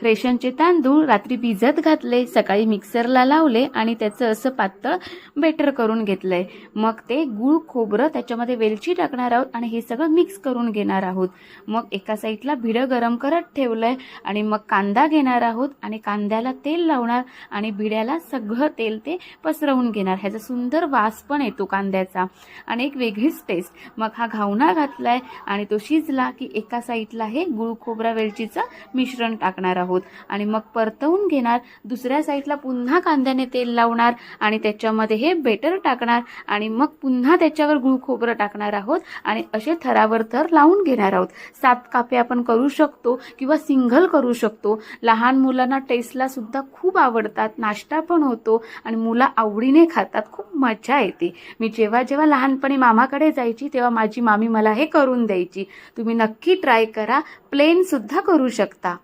रेशनचे तांदूळ रात्री भिजत घातले, सकाळी मिक्सरला लावले आणि त्याचं असं पातळ बेटर करून घेतलंय। मग ते गूळ खोबरं त्याच्यामध्ये वेलची टाकणार आहोत आणि हे सगळं मिक्स करून घेणार आहोत। मग एका साईडला भिडं गरम करत ठेवलंय आणि मग कांदा घेणार आहोत आणि कांद्याला तेल लावणार आणि भिड्याला सगळं तेल ते पसरवून घेणार। ह्याचा सुंदर वास पण येतो कांद्याचा आणि एक वेगळीच टेस्ट। मग हा घावना घातलाय आणि तो शिजला की एका साईडला हे गूळ खोबरा वेलचीचं मिश्रण टाकणार आहोत आणि मग परतवून घेणार। दुसऱ्या साईडला पुन्हा कांद्याने तेल लावणार आणि त्याच्यामध्ये हे बेटर टाकणार आणि मग पुन्हा त्याच्यावर गूळ खोबरं टाकणार आहोत आणि असे थरावर थर लावून घेणार आहोत। 7 कापे आपण करू शकतो किंवा सिंगल करू शकतो। लहान मुलांना टेस्टला सुद्धा खूप आवडतात, नाश्ता पण होतो आणि मुलं आवडीने खातात, खूप मजा येते। मी जेव्हा जेव्हा लहानपणी मामाकडे जायची तेव्हा माझी मामी मला हे करून द्यायची। तुम्ही नक्की ट्राय करा, प्लेन सुद्धा करू शकता।